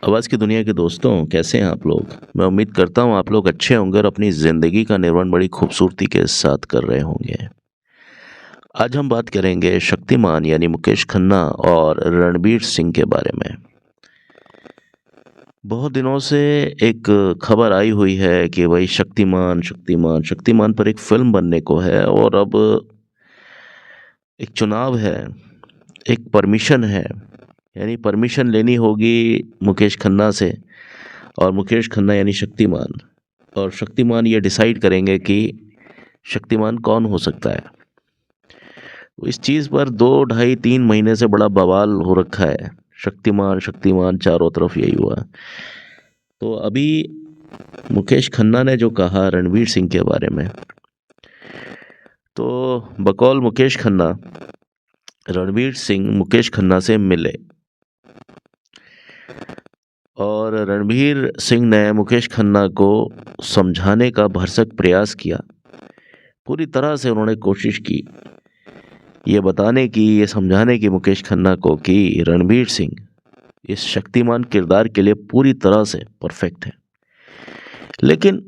आवाज़ की दुनिया के दोस्तों, कैसे हैं आप लोग? मैं उम्मीद करता हूँ आप लोग अच्छे होंगे और अपनी ज़िंदगी का निर्वहन बड़ी खूबसूरती के साथ कर रहे होंगे। आज हम बात करेंगे शक्तिमान यानी मुकेश खन्ना और रणवीर सिंह के बारे में। बहुत दिनों से एक खबर आई हुई है कि भई शक्तिमान पर एक फ़िल्म बनने को है और अब एक चुनाव है, एक परमिशन है, यानी परमिशन लेनी होगी मुकेश खन्ना से और मुकेश खन्ना यानी शक्तिमान और शक्तिमान ये डिसाइड करेंगे कि शक्तिमान कौन हो सकता है। इस चीज़ पर 2 ढाई 3 महीने से बड़ा बवाल हो रखा है। शक्तिमान चारों तरफ यही हुआ। तो अभी मुकेश खन्ना ने जो कहा रणवीर सिंह के बारे में, तो बकौल मुकेश खन्ना, रणवीर सिंह मुकेश खन्ना से मिले और रणवीर सिंह ने मुकेश खन्ना को समझाने का भरसक प्रयास किया। पूरी तरह से उन्होंने कोशिश की, ये बताने की, ये समझाने की मुकेश खन्ना को कि रणवीर सिंह इस शक्तिमान किरदार के लिए पूरी तरह से परफेक्ट है। लेकिन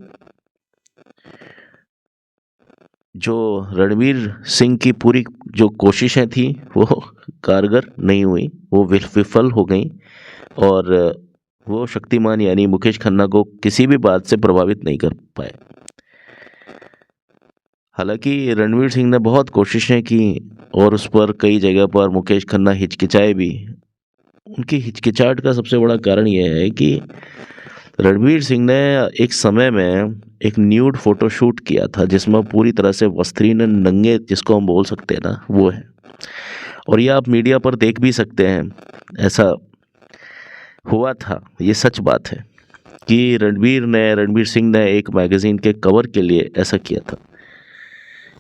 जो रणवीर सिंह की पूरी जो कोशिशें थी वो कारगर नहीं हुई, वो विफल हो गई और वो शक्तिमान यानी मुकेश खन्ना को किसी भी बात से प्रभावित नहीं कर पाए। हालांकि रणवीर सिंह ने बहुत कोशिशें की और उस पर कई जगह पर मुकेश खन्ना हिचकिचाए भी। उनकी हिचकिचाहट का सबसे बड़ा कारण यह है कि रणवीर सिंह ने एक समय में एक न्यूड फोटो शूट किया था जिसमें पूरी तरह से वस्त्रीन नंगे, जिसको हम बोल सकते हैं ना, वो है। और ये आप मीडिया पर देख भी सकते हैं, ऐसा हुआ था, ये सच बात है कि रणवीर सिंह ने एक मैगजीन के कवर के लिए ऐसा किया था।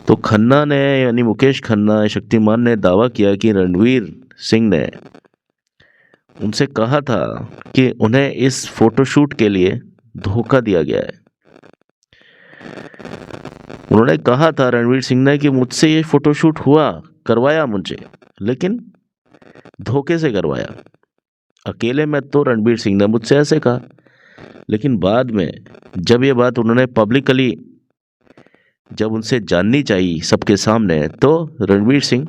तो खन्ना ने यानी मुकेश खन्ना शक्तिमान ने दावा किया कि रणवीर सिंह ने उनसे कहा था कि उन्हें इस फोटोशूट के लिए धोखा दिया गया है। उन्होंने कहा था रणवीर सिंह ने कि मुझसे ये फोटोशूट हुआ, करवाया मुझे, लेकिन धोखे से करवाया। अकेले में तो रणवीर सिंह ने मुझसे ऐसे कहा, लेकिन बाद में जब ये बात उन्होंने पब्लिकली जब उनसे जाननी चाहिए सबके सामने, तो रणवीर सिंह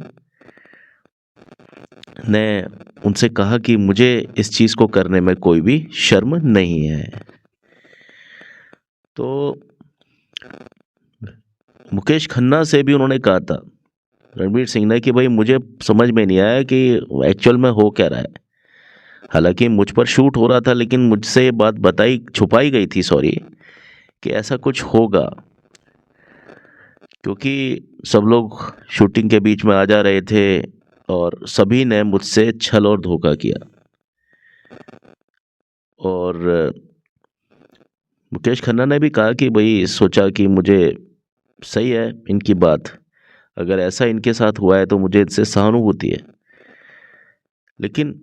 ने उनसे कहा कि मुझे इस चीज़ को करने में कोई भी शर्म नहीं है। तो मुकेश खन्ना से भी उन्होंने कहा था रणवीर सिंह ने कि भाई मुझे समझ में नहीं आया कि एक्चुअल में हो क्या रहा है। हालांकि मुझ पर शूट हो रहा था, लेकिन मुझसे ये बात छुपाई गई थी, सॉरी, कि ऐसा कुछ होगा, क्योंकि सब लोग शूटिंग के बीच में आ जा रहे थे और सभी ने मुझसे छल और धोखा किया। और मुकेश खन्ना ने भी कहा कि भाई सोचा कि मुझे सही है इनकी बात, अगर ऐसा इनके साथ हुआ है तो मुझे इनसे सहानुभूति है। लेकिन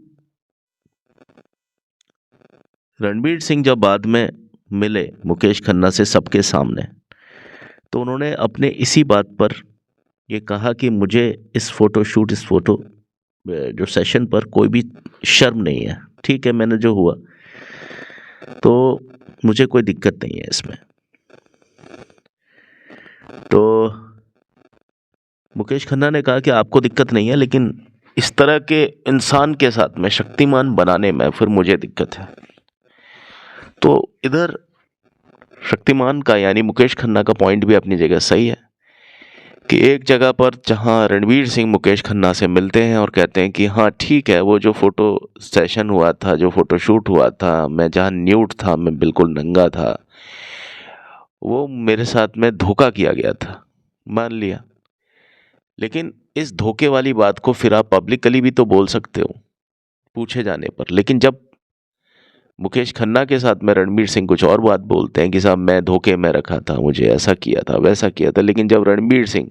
रणवीर सिंह जब बाद में मिले मुकेश खन्ना से सबके सामने, तो उन्होंने अपने इसी बात पर ये कहा कि मुझे इस फोटो जो सेशन पर कोई भी शर्म नहीं है। ठीक है, मैंने जो हुआ तो मुझे कोई दिक्कत नहीं है इसमें। तो मुकेश खन्ना ने कहा कि आपको दिक्कत नहीं है, लेकिन इस तरह के इंसान के साथ में शक्तिमान बनाने में फिर मुझे दिक्कत है। तो इधर शक्तिमान का यानी मुकेश खन्ना का पॉइंट भी अपनी जगह सही है कि एक जगह पर जहां रणवीर सिंह मुकेश खन्ना से मिलते हैं और कहते हैं कि हाँ ठीक है, वो जो फोटो सेशन हुआ था, जो फोटो शूट हुआ था, मैं जहां न्यूड था, मैं बिल्कुल नंगा था, वो मेरे साथ में धोखा किया गया था, मान लिया। लेकिन इस धोखे वाली बात को फिर आप पब्लिकली भी तो बोल सकते हो पूछे जाने पर। लेकिन जब मुकेश खन्ना के साथ में रणवीर सिंह कुछ और बात बोलते हैं कि साहब मैं धोखे में रखा था, मुझे ऐसा किया था, वैसा किया था, लेकिन जब रणवीर सिंह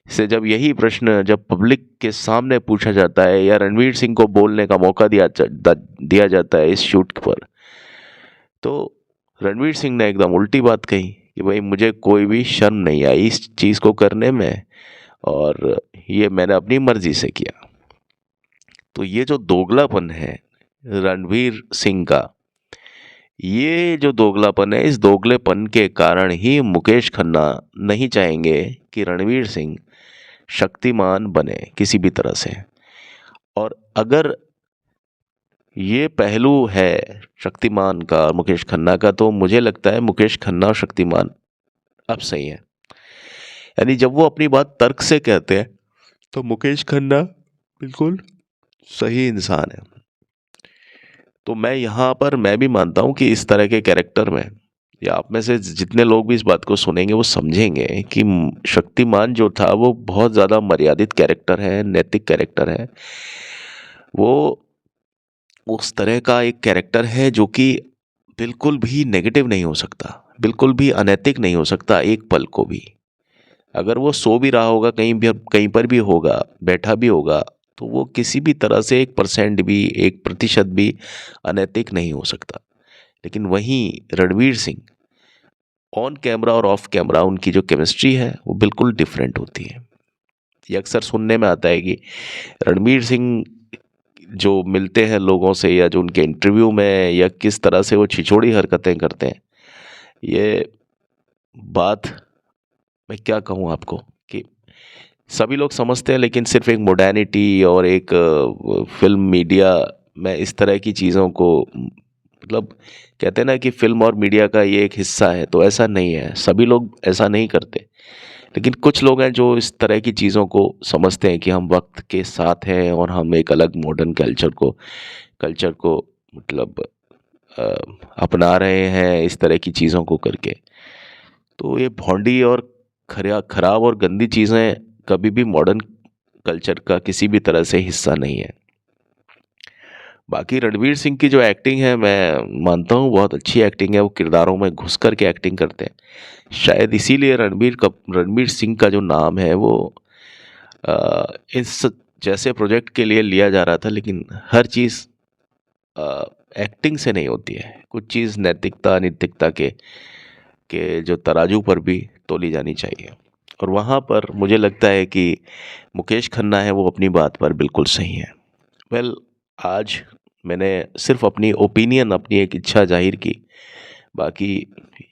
से जब यही प्रश्न जब पब्लिक के सामने पूछा जाता है या रणवीर सिंह को बोलने का मौका दिया जाता है इस शूट पर, तो रणवीर सिंह ने एकदम उल्टी बात कही कि भाई मुझे कोई भी शर्म नहीं आई इस चीज़ को करने में और ये मैंने अपनी मर्जी से किया। तो ये जो दोगलापन है, रणवीर सिंह का, ये जो दोगलापन है, इस दोगलेपन के कारण ही मुकेश खन्ना नहीं चाहेंगे कि रणवीर सिंह शक्तिमान बने किसी भी तरह से। और अगर ये पहलू है शक्तिमान का और मुकेश खन्ना का, तो मुझे लगता है मुकेश खन्ना और शक्तिमान अब सही है। यानी जब वो अपनी बात तर्क से कहते हैं तो मुकेश खन्ना बिल्कुल सही इंसान है। तो मैं यहाँ पर मैं भी मानता हूँ कि इस तरह के कैरेक्टर में, या आप में से जितने लोग भी इस बात को सुनेंगे वो समझेंगे कि शक्तिमान जो था वो बहुत ज़्यादा मर्यादित कैरेक्टर है, नैतिक कैरेक्टर है। वो उस तरह का एक कैरेक्टर है जो कि बिल्कुल भी नेगेटिव नहीं हो सकता, बिल्कुल भी अनैतिक नहीं हो सकता एक पल को भी। अगर वो सो भी रहा होगा, कहीं पर भी होगा, बैठा भी होगा, तो वो किसी भी तरह से 1% भी, 1% भी अनैतिक नहीं हो सकता। लेकिन वहीं रणवीर सिंह, ऑन कैमरा और ऑफ कैमरा उनकी जो केमिस्ट्री है वो बिल्कुल डिफरेंट होती है। ये अक्सर सुनने में आता है कि रणवीर सिंह जो मिलते हैं लोगों से, या जो उनके इंटरव्यू में, या किस तरह से वो छिछोड़ी हरकतें करते हैं, ये बात मैं क्या कहूँ आपको कि सभी लोग समझते हैं, लेकिन सिर्फ एक मॉडर्निटी और एक फिल्म मीडिया में इस तरह की चीज़ों को, मतलब कहते हैं ना कि फिल्म और मीडिया का ये एक हिस्सा है, तो ऐसा नहीं है, सभी लोग ऐसा नहीं करते। लेकिन कुछ लोग हैं जो इस तरह की चीज़ों को समझते हैं कि हम वक्त के साथ हैं और हम एक अलग मॉडर्न कल्चर को मतलब अ, अपना रहे हैं इस तरह की चीज़ों को करके। तो ये भोंडी और खराब और गंदी चीज़ें कभी भी मॉडर्न कल्चर का किसी भी तरह से हिस्सा नहीं है। बाकी रणवीर सिंह की जो एक्टिंग है, मैं मानता हूँ बहुत अच्छी एक्टिंग है, वो किरदारों में घुस कर के एक्टिंग करते हैं। शायद इसीलिए रणवीर सिंह का जो नाम है वो इस जैसे प्रोजेक्ट के लिए लिया जा रहा था। लेकिन हर चीज़ एक्टिंग से नहीं होती है, कुछ चीज़ नैतिकता नैतिकता के जो तराजू पर भी तोली जानी चाहिए। और वहाँ पर मुझे लगता है कि मुकेश खन्ना है वो अपनी बात पर बिल्कुल सही है। वेल, आज मैंने सिर्फ अपनी ओपिनियन, अपनी एक इच्छा जाहिर की। बाकी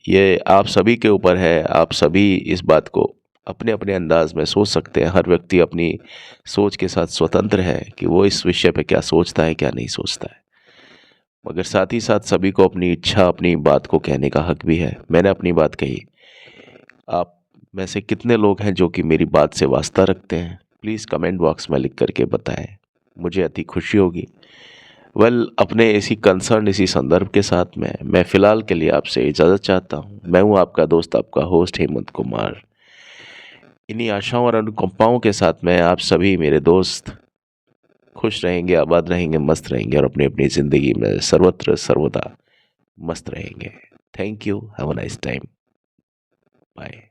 ये आप सभी के ऊपर है, आप सभी इस बात को अपने अपने अंदाज में सोच सकते हैं। हर व्यक्ति अपनी सोच के साथ स्वतंत्र है कि वो इस विषय पे क्या सोचता है, क्या नहीं सोचता है। मगर साथ ही साथ सभी को अपनी इच्छा, अपनी बात को कहने का हक भी है। मैंने अपनी बात कही। आप में से कितने लोग हैं जो कि मेरी बात से वास्ता रखते हैं, प्लीज़ कमेंट बॉक्स में लिख करके बताएं, मुझे अति खुशी होगी। वेल, अपने इसी कंसर्न, इसी संदर्भ के साथ में मैं फ़िलहाल के लिए आपसे इजाज़त चाहता हूँ। मैं हूँ आपका दोस्त, आपका होस्ट हेमंत कुमार। इन्हीं आशाओं और अनुकंपाओं के साथ में आप सभी मेरे दोस्त खुश रहेंगे, आबाद रहेंगे, मस्त रहेंगे और अपनी अपनी ज़िंदगी में सर्वत्र सर्वदा मस्त रहेंगे। Thank you. Have a nice time. Bye.